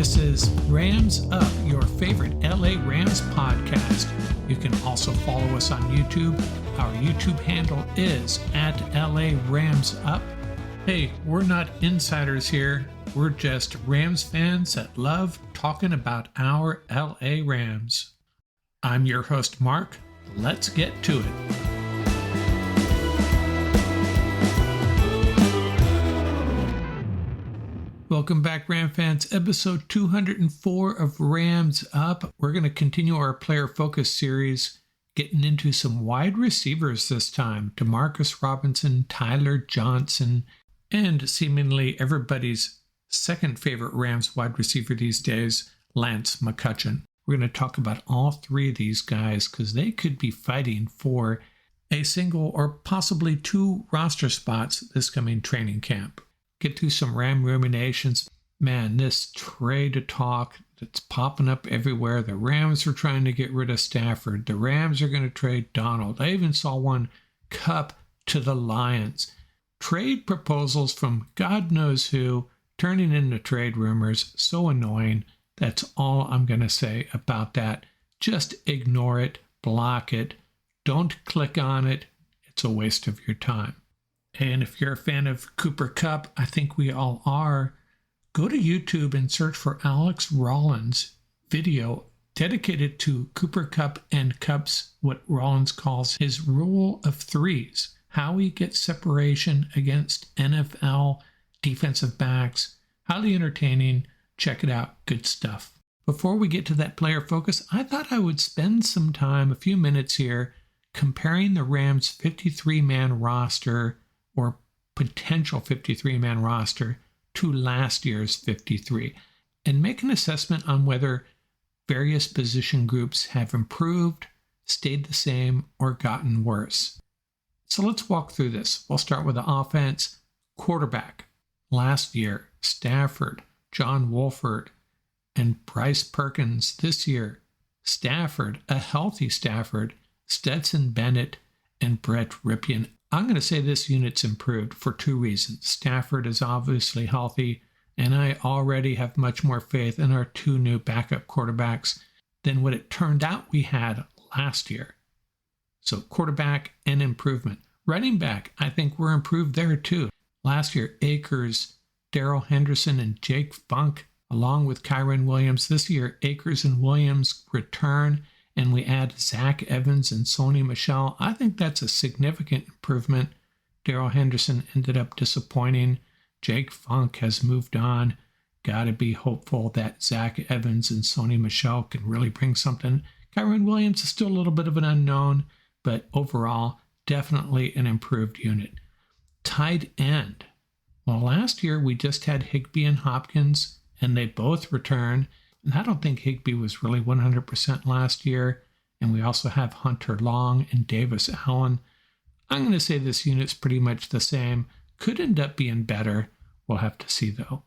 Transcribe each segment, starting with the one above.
This is Rams Up, your favorite LA Rams podcast. You can also follow us on YouTube. Our YouTube handle is at LA Rams Up. Hey, we're not insiders here. We're just Rams fans that love talking about our LA Rams. I'm your host, Mark. Let's get to it. Welcome back, Ram fans. Episode 204 of Rams Up. We're going to continue our player focus series, getting into some wide receivers this time. Demarcus Robinson, Tyler Johnson, and seemingly everybody's second favorite Rams wide receiver these days, Lance McCutcheon. We're going to talk about all three of these guys because they could be fighting for a single or possibly two roster spots this coming training camp. Get through some Ram ruminations. Man, this trade talk that's popping up everywhere. The Rams are trying to get rid of Stafford. The Rams are going to trade Donald. I even saw one Cup to the Lions. Trade proposals from God knows who turning into trade rumors. So annoying. That's all I'm going to say about that. Just ignore it. Block it. Don't click on it. It's a waste of your time. And if you're a fan of Cooper Kupp, I think we all are, go to YouTube and search for Alex Rollins' video dedicated to Cooper Kupp and Kupp's, what Rollins calls his rule of threes, how he gets separation against NFL defensive backs. Highly entertaining. Check it out. Good stuff. Before we get to that player focus, I thought I would spend some time, a few minutes here, comparing the Rams' 53-man roster or potential 53-man roster to last year's 53 and make an assessment on whether various position groups have improved, stayed the same, or gotten worse. So let's walk through this. We'll start with the offense. Quarterback. Last year, Stafford, John Wolford, and Bryce Perkins. This year, Stafford, a healthy Stafford, Stetson Bennett, and Brett Ripien. I'm going to say this unit's improved for two reasons. Stafford is obviously healthy, and I already have much more faith in our two new backup quarterbacks than what it turned out we had last year. So quarterback and improvement. Running back, I think we're improved there too. Last year, Akers, Darrell Henderson, and Jake Funk, along with Kyren Williams. This year, Akers and Williams return, and we add Zach Evans and Sony Michel. I think that's a significant improvement. Darrell Henderson ended up disappointing. Jake Funk has moved on. Got to be hopeful that Zach Evans and Sony Michel can really bring something. Kyren Williams is still a little bit of an unknown, but overall, definitely an improved unit. Tight end. Well, last year we just had Higbee and Hopkins, and they both return. And I don't think Higbee was really 100% last year. And we also have Hunter Long and Davis Allen. I'm going to say this unit's pretty much the same. Could end up being better. We'll have to see, though.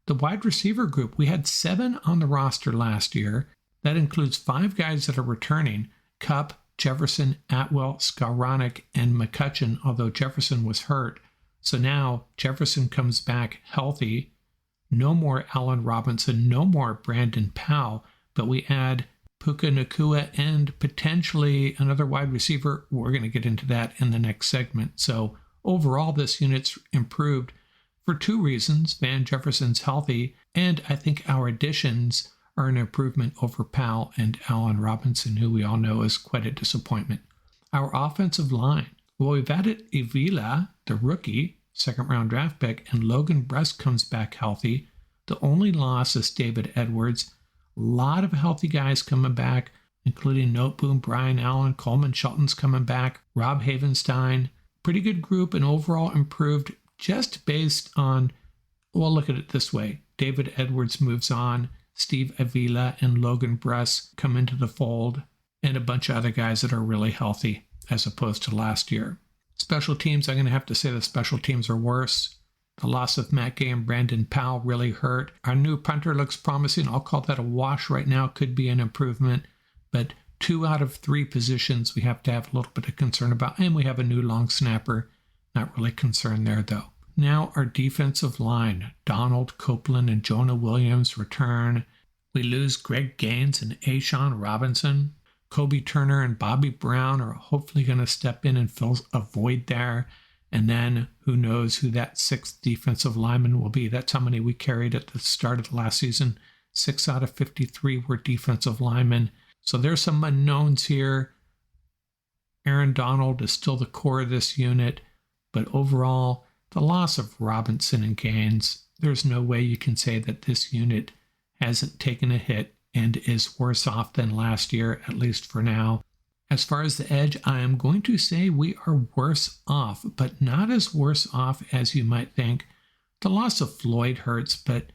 The wide receiver group, we had 7 on the roster last year. That includes 5 guys that are returning. Kupp, Jefferson, Atwell, Skowronek, and McCutcheon, although Jefferson was hurt. So now Jefferson comes back healthy. No more Allen Robinson, no more Brandon Powell, but we add Puka Nacua and potentially another wide receiver. We're going to get into that in the next segment. So overall, this unit's improved for two reasons. Van Jefferson's healthy, and I think our additions are an improvement over Powell and Allen Robinson, who we all know is quite a disappointment. Our offensive line. Well, we've added Avila, the rookie, second-round draft pick, and Logan Brust comes back healthy. The only loss is David Edwards. A lot of healthy guys coming back, including Noteboom, Brian Allen, Coleman Shelton's coming back, Rob Havenstein. Pretty good group and overall improved just based on, well, look at it this way. David Edwards moves on. Steve Avila and Logan Brust come into the fold, and a bunch of other guys that are really healthy as opposed to last year. Special teams, I'm going to have to say the special teams are worse. The loss of Matt Gay and Brandon Powell really hurt. Our new punter looks promising. I'll call that a wash right now. Could be an improvement. But 2 out of 3 positions we have to have a little bit of concern about. And we have a new long snapper. Not really concerned there, though. Now our defensive line, Donald Copeland and Jonah Williams return. We lose Greg Gaines and Ashawn Robinson. Kobe Turner and Bobby Brown are hopefully going to step in and fill a void there. And then who knows who that sixth defensive lineman will be. That's how many we carried at the start of the last season. 6 out of 53 were defensive linemen. So there's some unknowns here. Aaron Donald is still the core of this unit. But overall, the loss of Robinson and Gaines, there's no way you can say that this unit hasn't taken a hit and is worse off than last year, at least for now. As far as the edge, I am going to say we are worse off, but not as worse off as you might think. The loss of Floyd hurts, but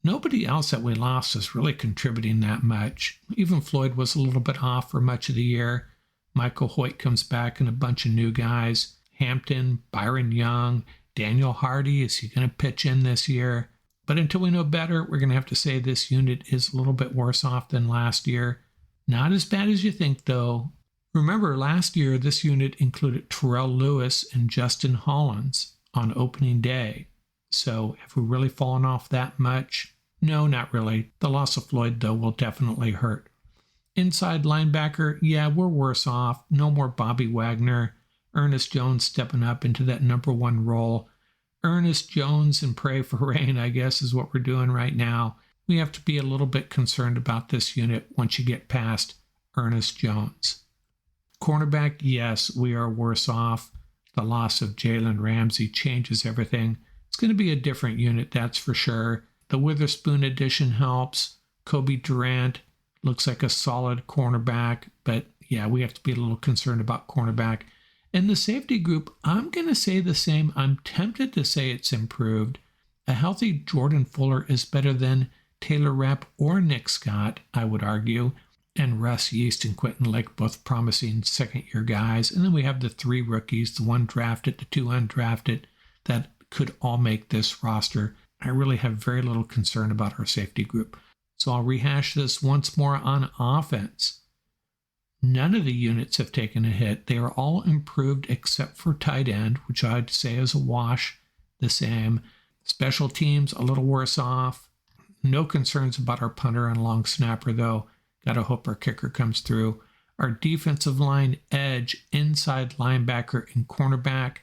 nobody else that we lost is really contributing that much. Even Floyd was a little bit off for much of the year. Michael Hoyt comes back and a bunch of new guys. Hampton, Byron Young, Daniel Hardy, is he going to pitch in this year? But until we know better, we're going to have to say this unit is a little bit worse off than last year. Not as bad as you think, though. Remember, last year, this unit included Terrell Lewis and Justin Hollins on opening day. So have we really fallen off that much? No, not really. The loss of Floyd, though, will definitely hurt. Inside linebacker, yeah, we're worse off. No more Bobby Wagner. Ernest Jones stepping up into that number one role. Ernest Jones and pray for rain, I guess, is what we're doing right now. We have to be a little bit concerned about this unit once you get past Ernest Jones. Cornerback, yes, we are worse off. The loss of Jalen Ramsey changes everything. It's going to be a different unit, that's for sure. The Witherspoon addition helps. Kobe Durant looks like a solid cornerback, but yeah, we have to be a little concerned about cornerback. In the safety group, I'm going to say the same. I'm tempted to say it's improved. A healthy Jordan Fuller is better than Taylor Rapp or Nick Scott, I would argue. And Russ Yeast and Quentin Lake, both promising second-year guys. And then we have the 3 rookies, the 1 drafted, the 2 undrafted, that could all make this roster. I really have very little concern about our safety group. So I'll rehash this once more on offense. None of the units have taken a hit. They are all improved except for tight end, which I'd say is a wash, the same. Special teams, a little worse off. No concerns about our punter and long snapper, though. Gotta hope our kicker comes through. Our defensive line, edge, inside linebacker, and cornerback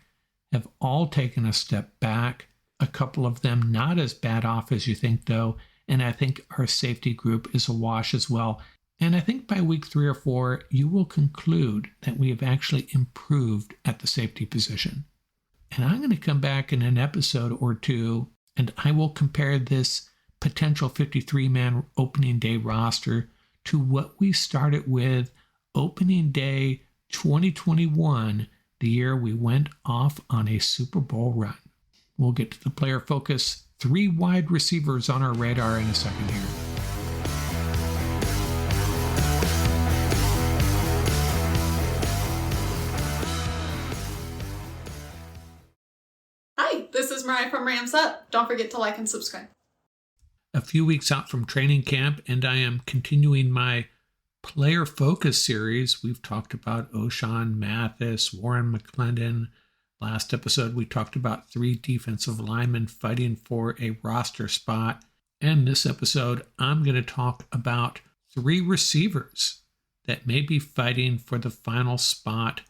have all taken a step back. A couple of them not as bad off as you think, though. And I think our safety group is a wash as well. And I think by week 3 or 4, you will conclude that we have actually improved at the safety position. And I'm going to come back in an episode or two, and I will compare this potential 53-man opening day roster to what we started with opening day 2021, the year we went off on a Super Bowl run. We'll get to the player focus. 3 wide receivers on our radar in a second here. This is Mariah from Rams Up. Don't forget to like and subscribe. A few weeks out from training camp, and I am continuing my player focus series. We've talked about O'Shawn Mathis, Warren McClendon. Last episode, we talked about 3 defensive linemen fighting for a roster spot. And this episode, I'm going to talk about 3 receivers that may be fighting for the final spot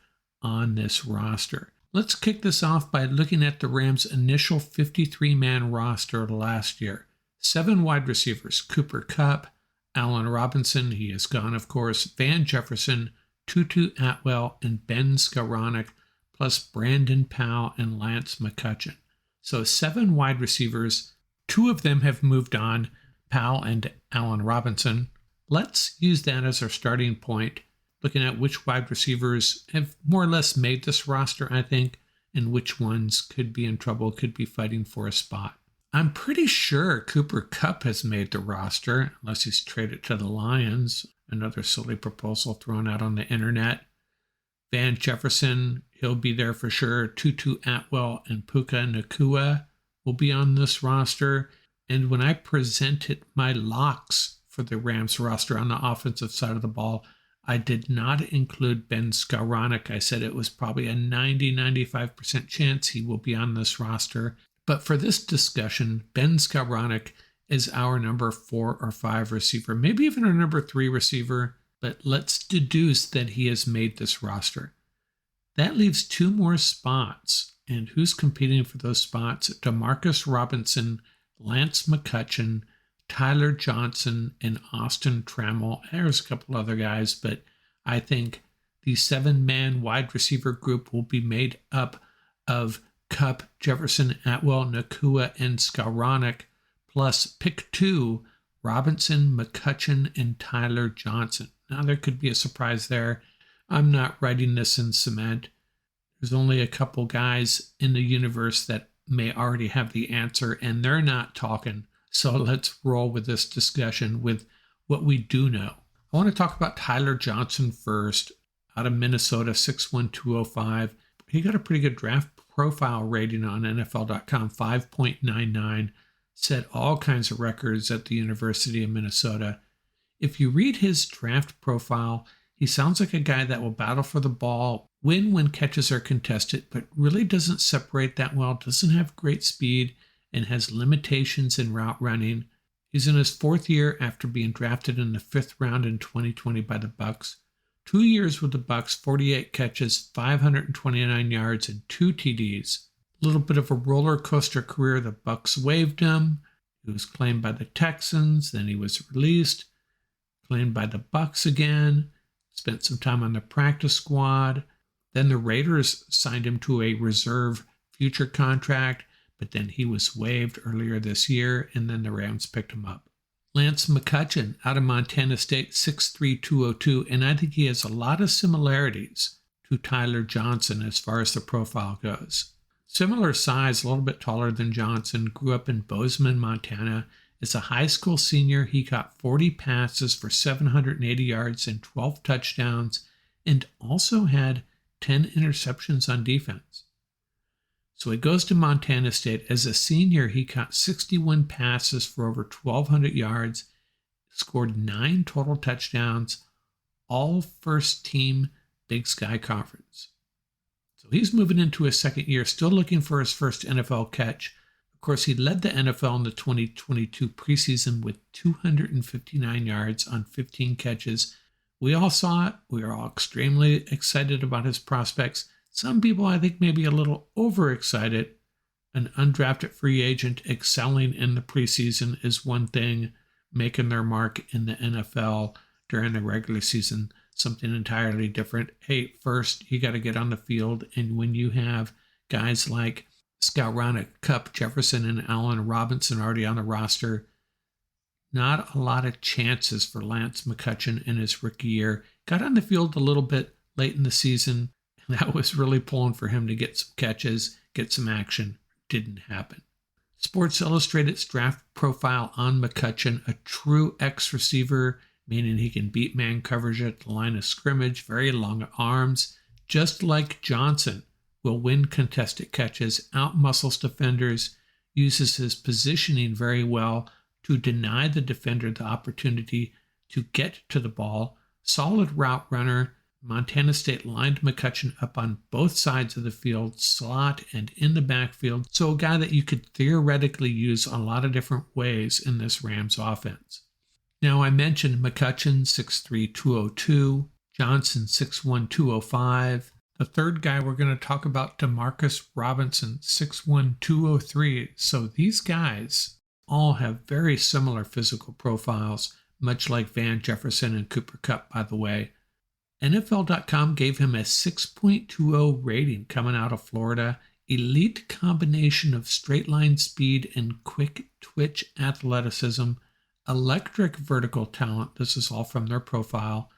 on this roster. Let's kick this off by looking at the Rams' initial 53-man roster last year. 7 wide receivers: Cooper Kupp, Allen Robinson, he is gone of course, Van Jefferson, Tutu Atwell, and Ben Skowronek, plus Brandon Powell and Lance McCutcheon. So 7 wide receivers. 2 of them have moved on, Powell and Allen Robinson. Let's use that as our starting point, looking at which wide receivers have more or less made this roster, I think, and which ones could be in trouble, could be fighting for a spot. I'm pretty sure Cooper Kupp has made the roster, unless he's traded to the Lions, another silly proposal thrown out on the internet. Van Jefferson, he'll be there for sure. Tutu Atwell and Puka Nacua will be on this roster. And when I presented my locks for the Rams roster on the offensive side of the ball, I did not include Ben Skowronek. I said it was probably a 90-95% chance he will be on this roster. But for this discussion, Ben Skowronek is our number 4 or 5 receiver, maybe even our number 3 receiver, but let's deduce that he has made this roster. That leaves 2 more spots. And who's competing for those spots? Demarcus Robinson, Lance McCutcheon, Tyler Johnson, and Austin Trammell. There's a couple other guys, but I think the 7-man wide receiver group will be made up of Kupp, Jefferson, Atwell, Nacua, and Skowronek, plus pick 2, Robinson, McCutcheon, and Tyler Johnson. Now, there could be a surprise there. I'm not writing this in cement. There's only a couple guys in the universe that may already have the answer, and they're not talking. So let's roll with this discussion with what we do know. I want to talk about Tyler Johnson first, out of Minnesota, 6'1", 205. He got a pretty good draft profile rating on NFL.com, 5.99, set all kinds of records at the University of Minnesota. If you read his draft profile, he sounds like a guy that will battle for the ball, win when catches are contested, but really doesn't separate that well, doesn't have great speed, and has limitations in route running. He's in his 4th year after being drafted in the 5th round in 2020 by the Bucs. 2 years with the Bucs, 48 catches, 529 yards, and 2 TDs. A little bit of a roller coaster career. The Bucs waived him. He was claimed by the Texans, then he was released, claimed by the Bucs again, spent some time on the practice squad. Then the Raiders signed him to a reserve future contract, but then he was waived earlier this year, and then the Rams picked him up. Lance McCutcheon out of Montana State, 6'3", 202, and I think he has a lot of similarities to Tyler Johnson as far as the profile goes. Similar size, a little bit taller than Johnson, grew up in Bozeman, Montana. As a high school senior, he caught 40 passes for 780 yards and 12 touchdowns, and also had 10 interceptions on defense. So he goes to Montana State. As a senior, he caught 61 passes for over 1,200 yards, scored 9 total touchdowns, all first team Big Sky Conference. So he's moving into his 2nd year, still looking for his first NFL catch. Of course, he led the NFL in the 2022 preseason with 259 yards on 15 catches. We all saw it. We are all extremely excited about his prospects. Some people, I think, maybe a little overexcited. An undrafted free agent excelling in the preseason is one thing. Making their mark in the NFL during the regular season, something entirely different. Hey, first, you got to get on the field. And when you have guys like Skowronek, Kupp, Jefferson, and Allen Robinson already on the roster, not a lot of chances for Lance McCutcheon in his rookie year. Got on the field a little bit late in the season, and that was really pulling for him to get some catches, get some action. Didn't happen. Sports Illustrated's draft profile on McCutcheon, a true X receiver, meaning he can beat man coverage at the line of scrimmage, very long arms, just like Johnson, will win contested catches, outmuscles defenders, uses his positioning very well to deny the defender the opportunity to get to the ball. Solid route runner. Montana State lined McCutcheon up on both sides of the field, slot and in the backfield. So a guy that you could theoretically use a lot of different ways in this Rams offense. Now I mentioned McCutcheon, 6'3", 202. Johnson, 6'1", 205. The third guy we're going to talk about, Demarcus Robinson, 6'1", 203. So these guys all have very similar physical profiles, much like Van Jefferson and Cooper Kupp, by the way. NFL.com gave him a 6.20 rating coming out of Florida. Elite combination of straight line speed and quick twitch athleticism, electric vertical talent, this is all from their profile,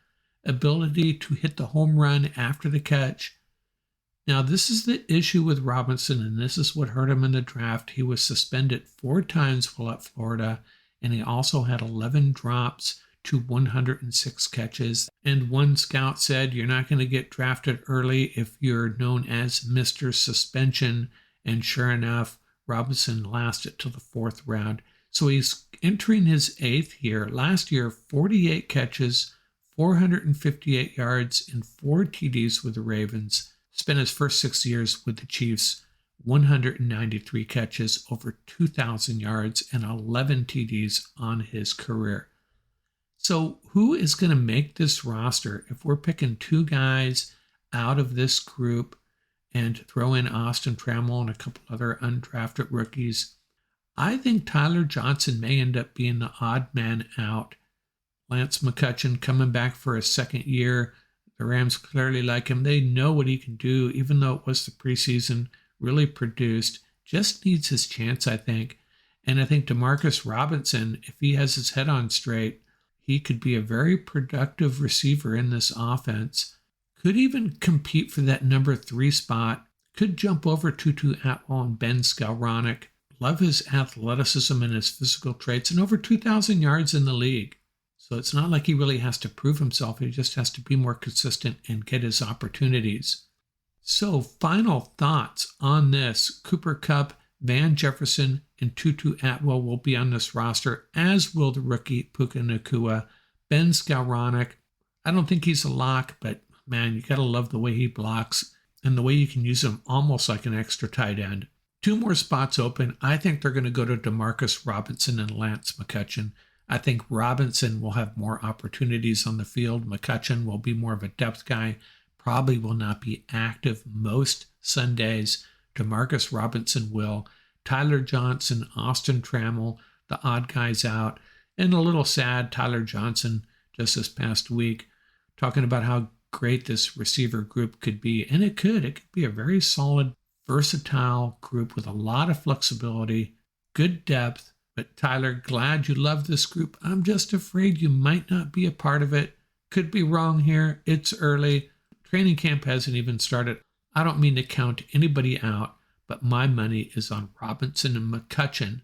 ability to hit the home run after the catch. Now, this is the issue with Robinson, and this is what hurt him in the draft. He was suspended 4 times while at Florida, and he also had 11 drops to 106 catches. And one scout said, you're not going to get drafted early if you're known as Mr. Suspension. And sure enough, Robinson lasted till the 4th round. So he's entering his 8th year. Last year, 48 catches, 458 yards and 4 TDs with the Ravens. Spent his first 6 years with the Chiefs, 193 catches, over 2,000 yards, and 11 TDs on his career. So who is going to make this roster if we're picking 2 guys out of this group and throw in Austin Trammell and a couple other undrafted rookies? I think Tyler Johnson may end up being the odd man out. Lance McCutcheon coming back for a second year. The Rams clearly like him. They know what he can do, even though it was the preseason, really produced. Just needs his chance, I think. And I think Demarcus Robinson, if he has his head on straight, he could be a very productive receiver in this offense. Could even compete for that number 3 spot. Could jump over Tutu Atwell and Ben Skowronek. Love his athleticism and his physical traits, and over 2,000 yards in the league. So it's not like he really has to prove himself. He just has to be more consistent and get his opportunities. So final thoughts on this. Cooper Kupp, Van Jefferson, and Tutu Atwell will be on this roster, as will the rookie Puka Nacua. Ben Skowronek, I don't think he's a lock, but man, you got to love the way he blocks and the way you can use him almost like an extra tight end. 2 more spots open. I think they're going to go to Demarcus Robinson and Lance McCutcheon. I think Robinson will have more opportunities on the field. McCutcheon will be more of a depth guy, probably will not be active most Sundays. Demarcus Robinson will. Tyler Johnson, Austin Trammell, the odd guys out. And a little sad, Tyler Johnson just this past week talking about how great this receiver group could be. And it could be a very solid, versatile group with a lot of flexibility, good depth. But Tyler, glad you love this group. I'm just afraid you might not be a part of it. Could be wrong here. It's early. Training camp hasn't even started. I don't mean to count anybody out, but my money is on Robinson and McCutcheon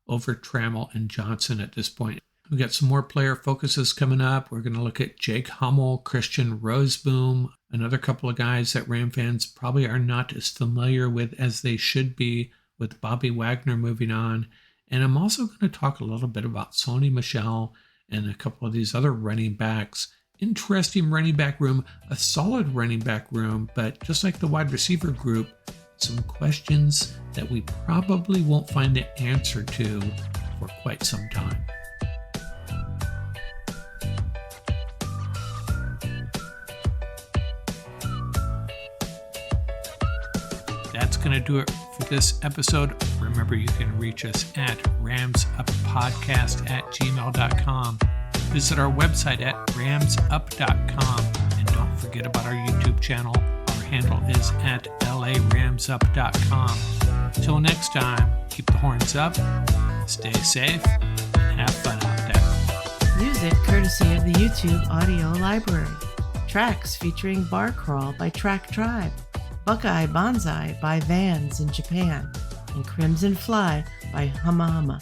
over Trammell and Johnson at this point. We've got some more player focuses coming up. We're going to look at Jake Hummel, Christian Roseboom, another couple of guys that Ram fans probably are not as familiar with as they should be, with Bobby Wagner moving on. And I'm also going to talk a little bit about Sony Michel and a couple of these other running backs. Interesting running back room, a solid running back room, but just like the wide receiver group, some questions that we probably won't find the answer to for quite some time. That's going to do it for this episode. Remember, you can reach us at ramsuppodcast@gmail.com. Visit our website at ramsup.com. And don't forget about our YouTube channel. Our handle is at laramsup.com. Till next time, keep the horns up, stay safe, and have fun out there. Music courtesy of the YouTube audio library. Tracks featuring Bar Crawl by Track Tribe. Buckeye Bonzai by Vans in Japan, and Crimson Fly by Huma.